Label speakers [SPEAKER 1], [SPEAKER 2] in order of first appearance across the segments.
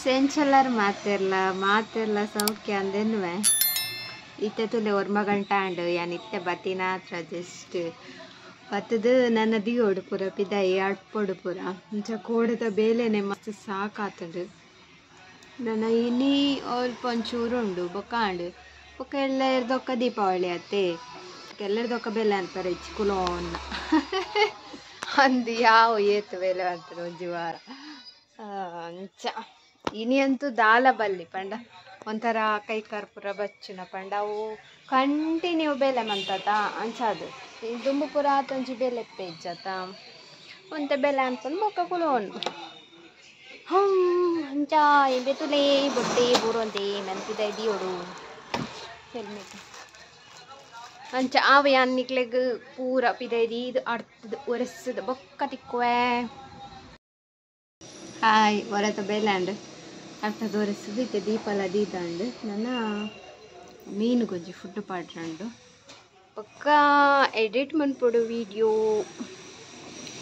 [SPEAKER 1] ಸೆಂಚಲ್ಲರ್ ಮಾತಿರ್ಲ ಸೌಖ್ಯ ಅಂದೆನ್ನುವೆ ಇತ್ತೆ ತುಲೆ ಒರ್ಮ ಗಂಟ ಅಂಡು ಯಾನ್ ಇತ್ತೆ ಬತ್ತಿನ ಹತ್ರ ಜಸ್ಟ್ ಬತ್ತದು ನನ್ನ ದಿಯೋಡು ಪೂರ ಪಿದಾಯಿ ಅಡ್ಪೊಡು ಪೂರ ಇಂಚ ಕೋಡದ ಬೇಲೆನೆ ಮಸ್ತ್ ಸಾಕಾತುಂಡು ನನ್ನ ಇನಿ ಅಲ್ಪ ಒಂಚೂರು ಉಂಡು ಬೊಕ್ಕಾಂಡು ಬೊಕ್ಕ ಎಲ್ಲರದೊಕ್ಕ ದೀಪಾವಳಿ ಅತ್ತೆ ಎಲ್ಲರದೊಕ್ಕ ಬೆಲೆ ಅಂತಾರೆ ಇಚ್ಚಿ ಕುಲೋನ್ನ ಅಂದು ಯಾವ ಏತು ಬೆಲೆ ಅಂತಾರೆ ಒಂಜಿ ವಾರ ಅಂಚ ಇನಿ ಅಂತೂ ದಾಲ ಬಲ್ಲಿ ಪಂಡ ಒಂಥರ ಕೈ ಕರ್ಪೂರ ಬಚ್ಚುನ ಪಂಡ ಅವು ಕಂಟಿನ್ಯೂ ಬೆಲೆ ಮಂತತ ಅಂಚದು ದುಂಬು ಪೂರ ಆತೊಂಜಿ ಬೆಲೆ ಪೇಜ್ಜತ ಒಂತ ಬೆಲೆ ಅನ್ಕೊಂಡು ಬೊಕ್ಕ ಕುಲೋನು ಅಂಚ ಎಂಬೆ ತುಲೆ ಬೊಟ್ಟೆ ಬೂರೊಂದೆ ನಂತಿದ ಇದಿಯೋಡು ಹೆಲ್ಮೆಟ್ ಅಂಚ ಆವೆ ಅನ್ನಿಕ್ಲೆಗ್ ಪೂರ ಪಿದೈದಿ ಇದು ಅಡ್ತದ ಒರೆಸದ ಬೊಕ್ಕ ತಿಕ್ಕುವೆ ಹಾಯ್ ಹೊರತ ಬೇಲಾಂಡ್ ಅರ್ಥದ ಒರೆಸದು ಇತ್ತೆ ದೀಪಲ ದೀದಂಡು ನನ್ನ ಮೀನು ಗೊಜ್ಜಿ ಫುಡ್ ಪಾಡ್ರಂಡು ಬೊಕ್ಕ ಎಡಿಟ್ ಮನ್ಪೊಡು ವೀಡಿಯೋ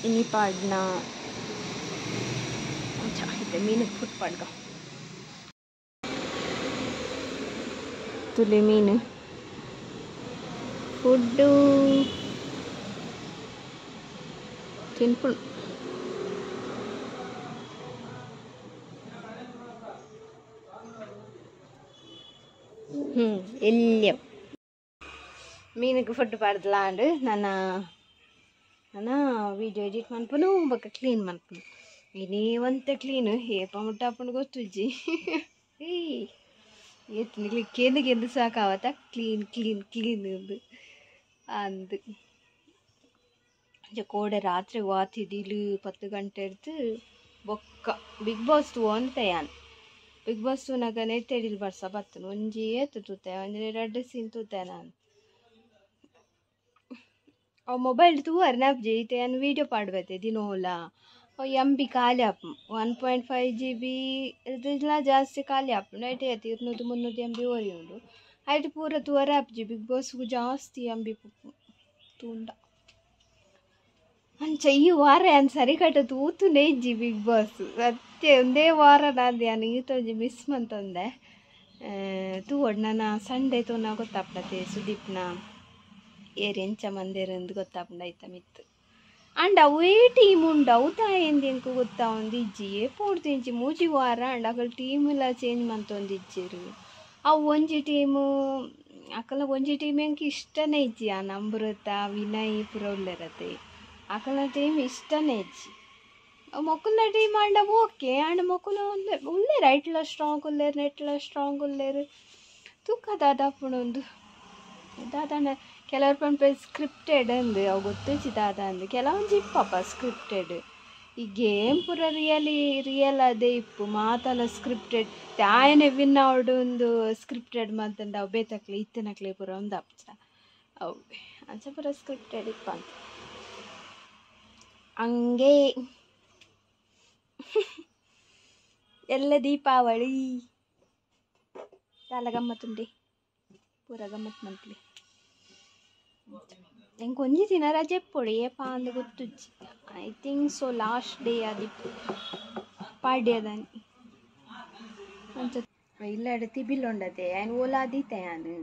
[SPEAKER 1] ಇನಿ ಪಾಡ್ನ ಅಂಚ ಇತ್ತೆ ಮೀನು ಫುಡ್ ಪಾಡ್ಗ ತುಲೆ ಮೀನು ಫುಡ್ಡು ತಿನ್ಪುಂಡು ಎಲ್ಲಿಯ ಮೀನಿಗೆ ಫುಡ್ ಪಾಡ್ದಲಾಂಡು ನನ್ನ ವೀಡಿಯೋ ಎಡಿಟ್ ಮನ್ಪುನು ಬೊಕ್ಕ ಕ್ಲೀನ್ ಮನ್ಪುನು ಇನಿ ಒಂತೆ ಕ್ಲೀನ್ ಏಪ ಮುಟ್ಟಾಪುಂಡು ಗೊತ್ತುಜ್ಜಿ ಎತ್ತನಿಗೆ ಕೆಂದು ಸಾಕಾವತ್ತ ಕ್ಲೀನ್ ಅಂದು ಕೋಡೆ ರಾತ್ರಿ ವಾತಿಡಿಲು 10 ಗಂಟೆ ಎಡ್ದು ಬೊಕ್ಕ ಬಿಗ್ ಬಾಸ್ ತೂ ಅಂತೆಯಾನ್ ಬಿಗ್ ಬಾಸ್ ತೂನಾಗ ನೆಟ್ಟೆಡಿಲ್ ಬರ್ಸ ಬತ್ತನು ಒಂಜಿ ಏತು ತೂತೆ ಒಂಜಿ 2 ಸೀನ್ ತೂತೆ ನಾನು ಅವು ಮೊಬೈಲ್ ತೂವರ್ ನಬ್ಜಿ ಈತೆ ನಾನು ವೀಡಿಯೋ ಪಾಡ್ಬತ್ತೆ ದಿನೋಲ MB ಖಾಲಿ ಆಪು 1.5 GB ಇದೆಲ್ಲ ಜಾಸ್ತಿ ಖಾಲಿ ಆಪು ನೈಟ್ 200-300 MB ಓರಿ ಉಂಡು ಐಟ್ ಪೂರ ತೂವರ ಆಪ್ಜಿ ಬಿಗ್ ಬಾಸ್ಗೂ ಜಾಸ್ತಿ MB ತೂಂಡ ಅಂಚ ಈ ವಾರ ಏನು ಸರಿ ಕಟ್ಟ ತೂತುನೇ ಇಜ್ಜಿ ಬಿಗ್ ಬಾಸ್ ಸತ್ಯ ಒಂದೇ ವಾರ ನಾನು ಈತೊಂಜಿ ಮಿಸ್ ಮಂತಂದೆ ತೂವಡ್ ನಾನು ಸಂಡೇ ತೋನ ಗೊತ್ತಾಪ್ನತೆ ಸುದೀಪ್ನ ಏರ್ ಎಂಚ ಮಂದೇರಂದು ಗೊತ್ತಾಪುಂಡ ಐತ ಮಿತ್ತು ಅಂಡ್ ಅವೇ ಟೀಮ್ ಉಂಡು ಅವು ತಾಯಂದು ಎಂಕು ಗೊತ್ತಾ ಒಂದು ಇಜ್ಜಿ ಪೂರ್ತಿ ಇಂಚಿ ಮೂಜಿ ವಾರ ಅಂಡ್ ಅಕಲ್ ಟೀಮ್ ಎಲ್ಲ ಚೇಂಜ್ ಮಂತೊಂದು ಇಜ್ಜಿರು ಅವು ಒಂಜಿ ಟೀಮು ಅಕಲ ಒಂಜಿ ಟೀಮ್ ಎಂಕ್ ಇಷ್ಟನೇ ಇಜ್ಜಿ ಆ ನಂಬೃತ ವಿನಯ್ ಪೂರ ಉಲ್ಲೆರತೆ ಅಕಲ್ನ ಟೀಮ್ ಇಷ್ಟನೇ ಇಜ್ಜಿ ಮೊಕ್ಕಲ್ನ ಟೀಮ್ ಅಂಡ ಓಕೆ ಅಂಡ್ ಮೊಕ್ಕಲು ಉಲ್ಲೇರು ಐಟ್ಲ ಸ್ಟ್ರಾಂಗ್ ಉಲ್ಲೇರು ನೆಟ್ಲ ಸ್ಟ್ರಾಂಗ್ ಉಲ್ಲೇರು ತೂಕ ದಾದಾಪುಣೊಂದು ದಾದಾಂಡ ಕೆಲವ್ರು ಪಂಪ ಸ್ಕ್ರಿಪ್ಟೆಡ್ ಅಂದು ಅವು ಗೊತ್ತಿಜ್ಜಿ ದಾದ ಅಂದು ಕೆಲವೊಂದು ಇಪ್ಪಪ್ಪ ಸ್ಕ್ರಿಪ್ಟೆಡ್ ಈ ಗೇಮ್ ಪೂರ ರಿಯಲ್ ಅದೇ ಇಪ್ಪು ಮಾತಲ್ಲ ಸ್ಕ್ರಿಪ್ಟೆಡ್ ತಾಯನೆ ವಿನ್ ಅವಡು ಒಂದು ಸ್ಕ್ರಿಪ್ಟೆಡ್ ಮಾತಂಡ ಅವು ಬೇತಕ್ಲೆ ಇತ್ತನಕ್ಲೆ ಪೂರ ಒಂದು ಅಪ್ಸ ಅವು ಅಂಚ ಪೂರ ಸ್ಕ್ರಿಪ್ಟೆಡ್ ಇಪ್ಪ ಅಂತ ಹಂಗೆ ಎಲ್ಲ ದೀಪಾವಳಿ చాలా ಗಮ್ಮತ್ತುಂಡಿ ಪೂರ ಗಮ್ಮತ್ತು ಮಂತ್ಲಿ ಎಂಕ್ ಒಂಜಿ ದಿನ ರಜೆ ಎಪ್ಪೊಡು ಏಪ ಅಂದು ಗೊತ್ತುಜ್ಜಿ I think so last day ಆದಿಪ್ಪು ಪಾಡ್ಯದನಿ ಅಂಚ ಇಲ್ಲಾಡೆ ತಿಬಿಲೊಂಡತೆ ಆಯ್ನು ಓಲಾ ದೀತೆ ಯಾನು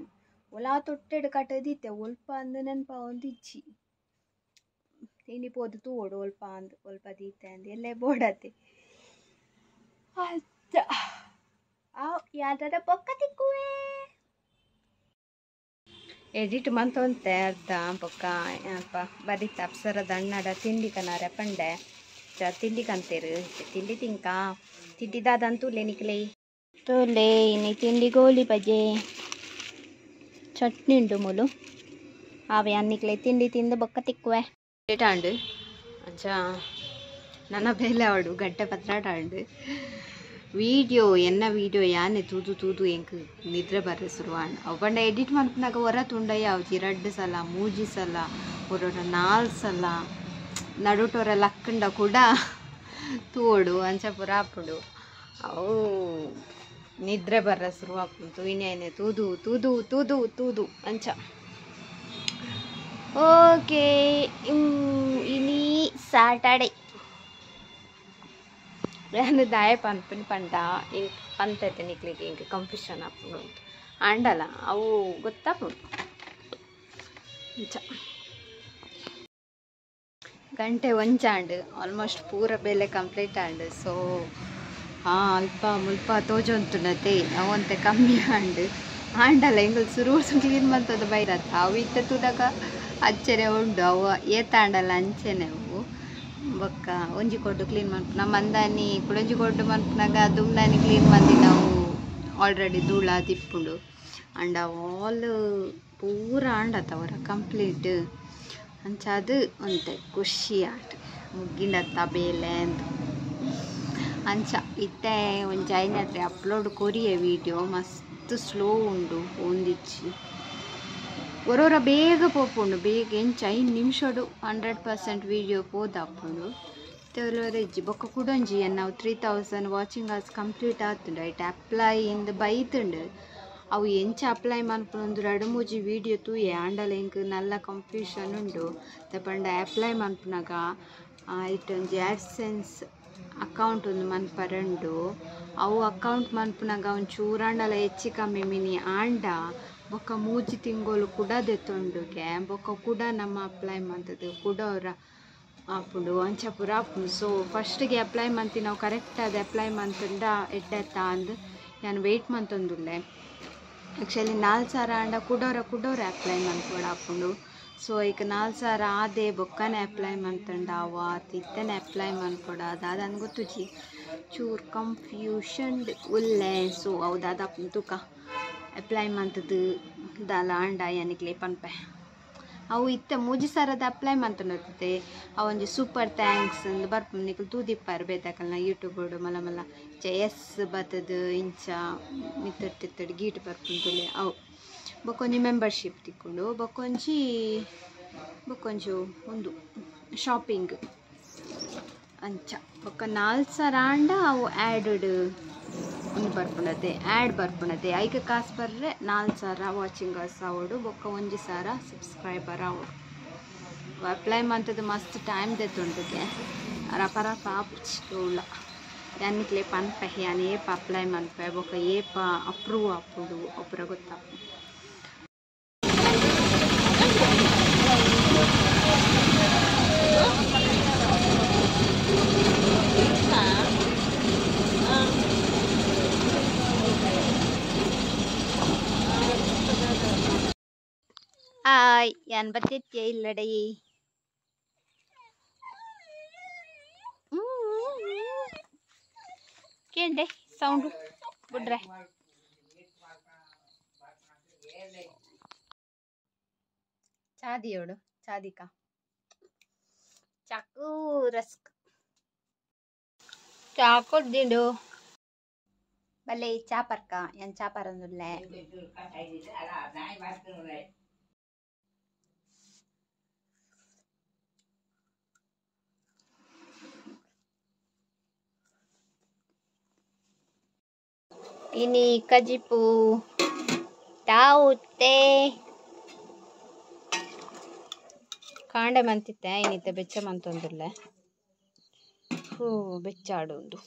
[SPEAKER 1] ಓಲಾ ತೊಟ್ಟೆಡು ಕಟ್ಟದೀತೆ ಒಲ್ಪ ಅಂದು ನೆನಪ ಒಂದಿಜ್ಜಿ ಇನಿ ಪೋದು ತೂವೋಡು ಒಲ್ಪ ದೀತೆ ಅಂದು ಎಲ್ಲೇ ಬೋಡತೆ ಅಜ್ಜ ಯಾವ್ದಾದ ಪೊಕ್ಕ ತಿಕ್ಕುವೆ ಎಡಿಟ್ ಮಂತೊಂತೆ ಅರ್ಧ ಪೊಕ್ಕ ಅಪ್ಪ ಬರೀತ ಅಪ್ಸರದ ಅಣ್ಣಡ ತಿಂಡಿ ಕನಾರೆ ಪಂಡೆ ತಿಂಡಿ ಕಂತೇರು ತಿಂಡಿ ತಿಂಕ ತಿಂಡಿದಾದಂತೂ ನಿಕ್ಲೆ ತೋಲೆ ಇನ್ನು ತಿಂಡಿ ಗೋಲಿ ಬಜೆ ಚಟ್ನಿ ಉಂಡು ಮೂಲು ಆವೆ ಅನ್ನಿಕ್ಲೆ ತಿಂಡಿ ತಿಂದು ಬೊಕ್ಕ ತಿಕ್ಕುವೆ ಆಂಡು ಅಂಚ ನನ್ನ ಬೇಲೆ ಆಡು ಗಡ್ಡೆ ಪತ್ರಾಟ ಆಂಡು ವೀಡಿಯೋ ವೀಡಿಯೋ ಯಾನೆ ತೂದು ಎಂಕ್ ನಿದ್ರೆ ಬರ್ರೆ ಶುರುವಾಂಡ್ ಅವು ಪಂಡ ಎಡಿಟ್ ಮನ್ಪನಾಗ ಹೊರ ತುಂಡಯ್ಯ ಅವಜಿ 2 ಸಲ 3 ಸಲ ಹೊರ 4 ಸಲ ನಡುಟೋರ ಲಕ್ಕಂಡ ಕೂಡ ತೂಡು ಅಂಚ ಪುರ ಆಪುಡು ಅವು ನಿದ್ರೆ ಬರ್ರೆ ಶುರುವಾಪುಂತು ಇನ್ನೇನೆ ತೂದು ಅಂಚ ಓಕೆ ಇನಿ ಸ್ಯಾಟರ್ಡೇ ನಾನು ದಾಯ ಪನ್ಪುನಿ ಪಂಡ ಇಂಕ್ ಪಂತೈತೆ ನಿಕ್ಲಿಗೆ ಇಂಕ ಕನ್ಫ್ಯೂಷನ್ ಆಪುಂಡು ಆಂಡಲ ಅವು ಗೊತ್ತಾಪುಂಡು ಗಂಟೆ ಒಂಚಾಂಡ್ ಆಲ್ಮೋಸ್ಟ್ ಪೂರ ಬೇಲೆ ಕಂಪ್ಲೀಟ್ ಆಂಡ್ ಸೊ ಅಲ್ಪ ಮುಲ್ಪ ತೋಜೊಂತುನತೆ ಅವಂತೆ ಕಮ್ಮಿ ಆಂಡ್ ಆಂಡಲ ಎಂಗಲ್ ಸುರು ಕ್ಲೀನ್ ಮಂತದ ಬೈರತ್ತ ಅವು ಇತ್ತ ತುದಾಗ ಅಚ್ಚರೆ ಉಂಡು ಅವು ಏತಾಂಡಲ್ಲ ಅಂಚೆನೆ ಅವು ಬೊಕ್ಕ ಒಂಜಿ ಕೊಡ್ಡು ಕ್ಲೀನ್ ಮನ್ಪು ನಮ್ಮ ಅಂದಾನಿ ಕುಡೊಂಜಿ ಕೊಡ್ಡು ಮನ್ಪುನಾಗ ದುಮ್ದಾನಿ ಕ್ಲೀನ್ ಮಂದಿ ನಾವು ಆಲ್ರೆಡಿ ಧೂಳ ತಿಪ್ಪುಂಡು ಅಂಡ್ ಆಲ್ ಪೂರ ಆಂಡತ್ತವರ ಕಂಪ್ಲೀಟ್ ಅಂಚ ಅದು ಒಂತೆ ಖುಷಿ ಆಟ ಮುಗ್ಗಿಂಡತ್ತ ಬೇಲೆ ಅಂತ ಅಂಚ ಇತ್ತೆ ಒಂಜಿ ಐನಟ್ರೆ ಅಪ್ಲೋಡ್ ಕೊರಿಯೆ ವಿಡಿಯೋ ಮಸ್ತ್ ಸ್ಲೋ ಉಂಡು ಒಂದಿಚ್ಚಿ ಒರೊರ ಬೇಗ ಪೋಪುಂಡು ಬೇಗ ಎಂಚ 5 ನಿಮಿಷಡು 100% ವಿಡಿಯೋ ಪೋದಾಪುಂಡು ತೆಲುವರೆಜ್ಜಿ ಬೊಕ್ಕ ಕುಡೊಂಜಿ ನಾವು 3000 ವಾಚಿಂಗ್ ಅವರ್ಸ್ ಕಂಪ್ಲೀಟ್ ಆತುಂಡು ಐಟ್ ಅಪ್ಲೈ ಇಂದು ಬೈತುಂಡು ಅವು ಎಂಚ ಅಪ್ಲೈ ಮನ್ಪುನೊಂದು 2-3 ವಿಡಿಯೋ ತೂಯೆ ಆಂಡಲ ಇಂಕ್ ನಲ್ಲ ಕನ್ಫ್ಯೂಷನ್ ಉಂಡು ತಪಂಡ ಅಪ್ಲೈ ಮನ್ಪುನಾಗ ಇಟ್ಟೊಂಜಿ ಆಡ್ಸೆನ್ಸ್ ಅಕೌಂಟ್ ಒಂದು ಮನ್ಪರಂಡು ಅವು ಅಕೌಂಟ್ ಮನ್ಪುನಾಗ ಒಂಚೂರಾಂಡಲ ಹೆಚ್ಚಿ ಕಮ್ಮಿ ಮಿನಿ ಆಂಡ ಬೊಕ್ಕ 3 ತಿಂಗಳು ಕೂಡ ದೆತ್ತೊಂಡುಗೆ ಬೊಕ್ಕ ಕೂಡ ನಮ್ಮ ಅಪ್ಲೈ ಮಂತದ್ದು ಕೂಡ ಅವರ ಆಪುಂಡು ಅಂಚ ಪೂರ ಆಪುಂಡು ಸೊ ಫಸ್ಟ್ಗೆ ಅಪ್ಲೈ ಮಂತಿ ನಾವು ಕರೆಕ್ಟ್ ಅದು ಅಪ್ಲೈ ಮಂತಂಡ ಎಡ್ಡೆತ್ತ ಅಂದು ನಾನು ವೆಯ್ಟ್ ಮಂತೊಂದುಲ್ಲೆ ಆ್ಯಕ್ಚುಲಿ 4,000 ಆಂಡ ಕುಡೋರ ಅಪ್ಲೈ ಮನ್ಪೋಡು ಆಪುಂಡು ಸೊ ಈಗ 4,000 ಆದೆ ಬೊಕ್ಕನೆ ಅಪ್ಲೈ ಮಂತಂಡ ಅವ ತಿತ್ತನೆ ಅಪ್ಲೈ ಮನ್ಪೊಡ ದಾದನ್ ಗೊತ್ತುಜಿ ಚೂರು ಕನ್ಫ್ಯೂಷನ್ ಉಲ್ಲೆ ಸೊ ಅವು ದಾದ ತುಕ ಅಪ್ಲೈ ಮಂತದ್ದು ದಾಲ ಆಂಡ ಯಾನಿಕ್ಲೆ ಪನ್ಪೆ ಅವು ಇತ್ತೆ 3,000 ಅಪ್ಲೈ ಮಂತನೊತ್ತೆ ಅವೊಂಜಿ ಸೂಪರ್ ಥ್ಯಾಂಕ್ಸ್ ಅಂದು ಬರ್ಪುಂಡು ನಿಕ್ಲು ತೂದಿಪ್ಪಾರು ಬೇತಾಕಲ್ನ ಯೂಟ್ಯೂಬ್ ಮಲ್ಲ ಮಲ್ಲ ಎಸ್ ಬತ್ತದು ಇಂಚ ಮಿತ್ತಡ್ ಗೀಟ್ ಬರ್ಪುಂಡುಲೆ ಅವು ಬೊಕ್ಕೊಂಜಿ ಮೆಂಬರ್ಶಿಪ್ ತಿಕ್ಕೊಂಡು ಬೊಕ್ಕೊಂಜಿ ಒಂದು ಶಾಪಿಂಗ್ ಅಂಚ ಬೊಕ್ಕ 4,000 ಆಂಡ ಅವು ಆ್ಯಡ್ ಒಂದು ಬರ್ಪುಂಡತೆ ಆ್ಯಡ್ ಬರ್ಪುಂಡತೆ ಐಕ ಕಾಸು ಬರ್ರೆ 4,000 ವಾಚಿಂಗ್ ಅವರ್ಸ್ ಆವೋಡು ಬೊಕ್ಕ 1,000 ಸಬ್ಸ್ಕ್ರೈಬರ್ ಆವೋಡು ಅಪ್ಲೈ ಮಂತದ್ದು ಮಸ್ತ್ ಟೈಮ್ ದೆತ್ತುಂಡುಗೆ ರಪ ಆಪುಚ್ಚಿಲ್ಲ ಯಾನಿಕ್ಲೆ ಪನ್ಪೆ ಯಾನ್ ಏಪ ಅಪ್ಲೈ ಮನ್ಪೆ ಬೊಕ್ಕ ಏಪ ಅಪ್ರೂವ್ ಆಪುಡು ಒಬ್ಬರ ಗೊತ್ತಾಪು ಹಾಯ್ ಯಾನ್ ಬತ್ತಿತ್ಯ ಇಲ್ಲಡೈ ಕೇಂಡೆ ಸೌಂಡು ಬಿಡ್ರೆ ಚಾದಿಯೋಡು ಚಾದಿಕ ಚಾಕು ರಸ್ಕ್ ಚಾಕೊದ್ದಿಂಡು ಬಲ್ಲೆ ಚಾಪರ್ಕ ಯಾನ್ ಚಾಪರಂದುಲ್ಲೆ ini kajipu taute ಕಾಂಡೆ ಮಂತಿತ್ತೆ ಏನಿತ್ತೆ ಬೆಚ್ಚ ಮಂತೊಂದುಲ್ಲೆ ಬೆಚ್ಚಾಡು ಉಂಡು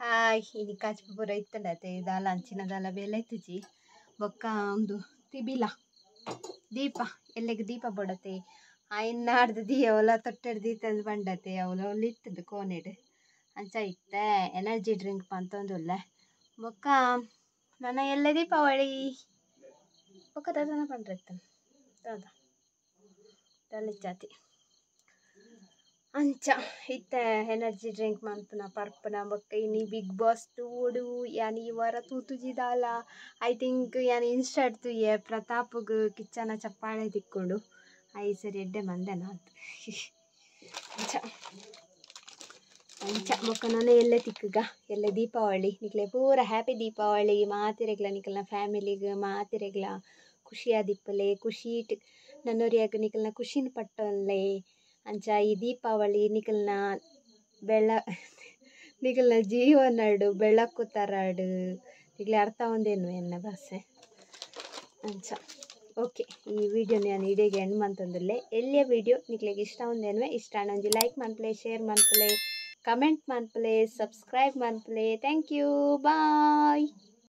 [SPEAKER 1] ಹಾಯ್ ini kajipu ಪೂರ ಇತ್ತಂಡತೆ ದಾಲ ಅಂಚಿನ ದಾಲ ಬೇಲೆ ಇತ್ತುಜಿ ಬೊಕ್ಕ ಒಂದು ತಿಬಿಲ ದೀಪ ಎಲ್ಲೆಗೆ ದೀಪ ಬೊಡತೆ ಇನ್ನಾಡ್ದು ದಿಯ ಒಲ ತೊಟ್ಟೆಡು ದೀತಂದು ಬಂಡತೆ ಅವಲ ಒಲ್ಲ ಇತ್ತದು ಕೋನೆಡು ಅಂಚ ಇತ್ತೆ ಎನರ್ಜಿ ಡ್ರಿಂಕ್ ಪಂತೊಂದುಲ್ಲೆ ಬೊಕ್ಕ ನನ್ನ ಎಲ್ಲ ದೀಪಾವಳಿ ಬೊಕ್ಕ ದಾದನ ಪಂಡ್ರೆತ್ತ ದಾದ ದಲಿಚಾತಿ ಅಂಚ ಇತ್ತೆ ಎನರ್ಜಿ ಡ್ರಿಂಕ್ ಮಂತುನ ಪರ್ಪುನ ಬೊಕ್ಕ ಇನಿ ಬಿಗ್ ಬಾಸ್ ತೂಡು ಯಾನ್ ಈ ವಾರ ತೂತುಜಿ ದಾಲ ಐ ಥಿಂಕ್ ಯಾನ್ ಇನ್ಸ್ಟಾಡ್ ತೂಯೆ ಪ್ರತಾಪ್ಗ್ ಕಿಚ್ಚನ ಚಪ್ಪಾಳೆ ತಿಕ್ಕೊಂಡು ಐ ಸರಿ ಎಡ್ಡೆ ಮಂದೆನ ಅಂತ ಅಂಚ ಅಂಚ ಬೊಕ್ಕ ನಾನು ಎಲ್ಲೆ ತಿಕ್ಕಗ ಎಲ್ಲೆ ದೀಪಾವಳಿ ನಿಕ್ಲೆ ಪೂರ ಹ್ಯಾಪಿ ದೀಪಾವಳಿ ಮಾತಿರೆಗ್ಲ ನಿಕಲ್ನ ಫ್ಯಾಮಿಲಿಗೆ ಮಾತಿರೆಗ್ಲ ಖುಷಿಯಾದಿಪ್ಪಲೆ ಖುಷಿ ನನ್ನೊರಿಯಾಗ ನಿಕಲ್ನ ಖುಷಿನ ಪಟ್ಟೊಲ್ಲೆ ಅಂಚ ಈ ದೀಪಾವಳಿ ನಿಕಲ್ನ ನಿಕಲ್ನ ಜೀವನಡು ಬೆಳಕು ತರಾಡು ನಿಕ್ಲೆ ಅರ್ಥ ಒಂದೇನು ಎನ್ನ ಭಾಷೆ ಅಂಚ ಓಕೆ ಈ ವಿಡಿಯೋ ನಾನು ಇಡೀಗೆ ಎಂಡ್ ಮಂತಂದಿರಲಿ ಎಲ್ಲಿಯ ವಿಡಿಯೋ ನಿಕ್ಲಿಗೆ ಇಷ್ಟ ಒಂದೇನುವೆ ಇಷ್ಟ ಒಂಜಿ ಲೈಕ್ ಮನ್ಪಲೆ ಶೇರ್ ಮನ್ಪಲೆ ಕಮೆಂಟ್ ಮನ್ಪಲೆ ಸಬ್ಸ್ಕ್ರೈಬ್ ಮನ್ಪಲೆ ಥ್ಯಾಂಕ್ ಯು ಬಾಯ್.